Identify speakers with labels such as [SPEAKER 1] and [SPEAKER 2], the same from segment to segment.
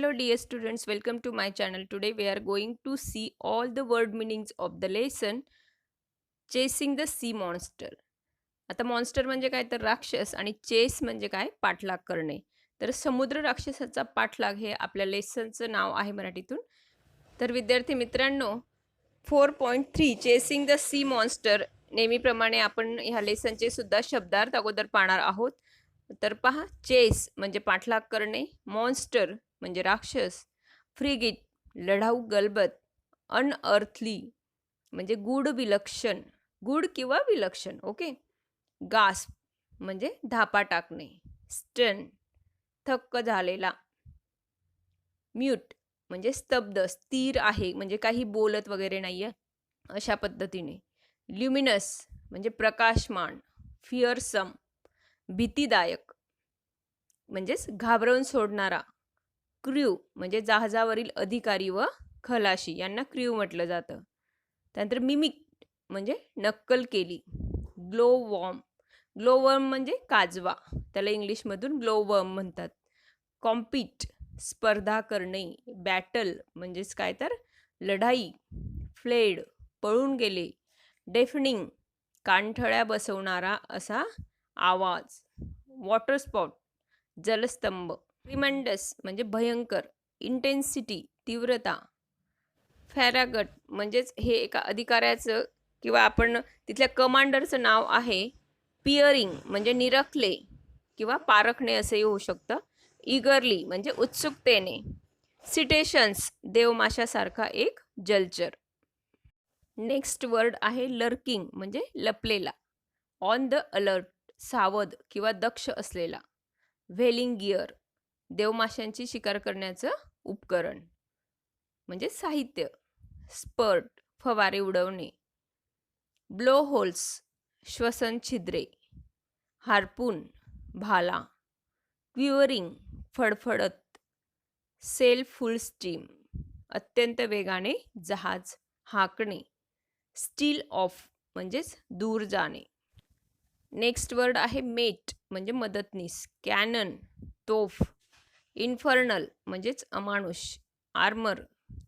[SPEAKER 1] Hello dear students, welcome to my channel. Today we are going to see all the word meanings of the lesson Chasing the Sea Monster. आता monster म्हणजे काय तर राक्षस आणि chess म्हणजे काय पाठलाग करणे. तर समुद्र राक्षसाचा पाठलाग हे आपल्या लेसनचं नाव आहे मराठीतून. तर विद्यार्थी मित्रांनो 4.3 चेसिंग द सी मॉन्स्टर नेहमीप्रमाणे आपण ह्या लेसनचे सुद्धा शब्दार्थ अगोदर पाहणार आहोत. तर पहा, चेस म्हणजे पाठलाग करणे, मॉन्स्टर म्हणजे राक्षस, फ्रिगेट लढाऊ गलबत, अनअर्थली म्हणजे गूढ विलक्षण, गूढ किंवा विलक्षण, ओके. गास्प म्हणजे धापा टाकणे, स्टन थक्क झालेला, म्यूट म्हणजे स्तब्ध, स्थिर आहे म्हणजे काही बोलत वगैरे नाहीये अशा पद्धतीने, ल्युमिनस म्हणजे प्रकाशमान, फिअरसम भीतीदायक म्हणजेच घाबरवून सोडणारा, क्र्यू म्हणजे जहाजावरील अधिकारी व खलाशी यांना क्र्यू म्हटलं जातं. त्यानंतर मिमिक म्हणजे नक्कल केली, ग्लोवर्म ग्लोवर्म म्हणजे काजवा, त्याला इंग्लिशमधून ग्लोवर्म म्हणतात. कॉम्पीट स्पर्धा करणे, बॅटल म्हणजेच काय तर लढाई, फ्लेड पळून गेले, डेफनिंग कानठळ्या बसवणारा असा आवाज, वॉटर स्पॉट जलस्तंभ, ट्रिमंडस म्हणजे भयंकर, इंटेन्सिटी तीव्रता, फॅरागट म्हणजेच हे एका अधिकाऱ्याचं किंवा आपण तिथल्या कमांडरचं नाव आहे. पिअरिंग म्हणजे निरखले किंवा पारखणे असेही होऊ शकतं. इगरली म्हणजे उत्सुकतेने. सिटेशन्स देवमाशासारखा एक जलचर. नेक्स्ट वर्ड आहे लर्किंग म्हणजे लपलेला. ऑन द अलर्ट सावध किंवा दक्ष असलेला. व्हेलिंग गिअर देवमाशांची शिकार करण्याचं उपकरण म्हणजे साहित्य. स्पर्ट फवारे उडवणे. ब्लो होल्स श्वसन छिद्रे. हार्पून भाला. क्विवरिंग फडफडत. सेल फुल स्टीम अत्यंत वेगाने जहाज हाकणे. स्टील ऑफ म्हणजेच दूर जाणे. नेक्स्ट वर्ड आहे मेट म्हणजे मदतनीस. कॅनन तोफ. इन्फर्नल म्हणजेच अमानुष. आर्मर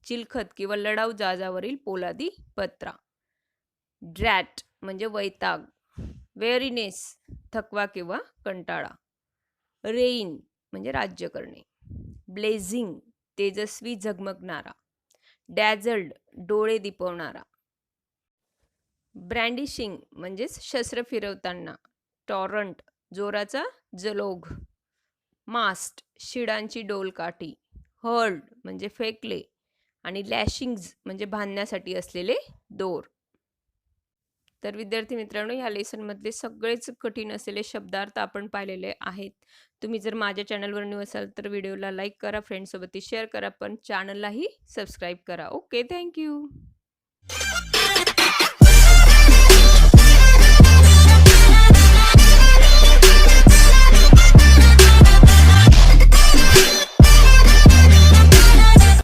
[SPEAKER 1] चिलखत किंवा लढाऊ जहाजावरील पोलादी पत्रा. ड्रॅट म्हणजे वैताग. वेअरिनेस थकवा किंवा कंटाळा. रेईन म्हणजे राज्य करणे. ब्लेझिंग तेजस्वी झगमगणारा. डॅझल्ड डोळे दिपवणारा. ब्रँडिशिंग म्हणजेच शस्त्र फिरवताना. टॉरंट जोराचा जलोग. मास्ट शिडांची डोलकाठी. हर्ल्ड म्हणजे फेकले आणि लॅशिंग्ज म्हणजे बांधण्यासाठी असलेले दोर. तर विद्यार्थी मित्रांनो, ह्या लेसनमधले सगळेच कठीण असलेले शब्दार्थ आपण पाहिलेले आहेत. तुम्ही जर माझ्या चॅनलवर न्यू असाल तर व्हिडिओला लाईक करा, फ्रेंड्ससोबत शेअर करा, पण चॅनललाही सबस्क्राईब करा. Okay, thank you.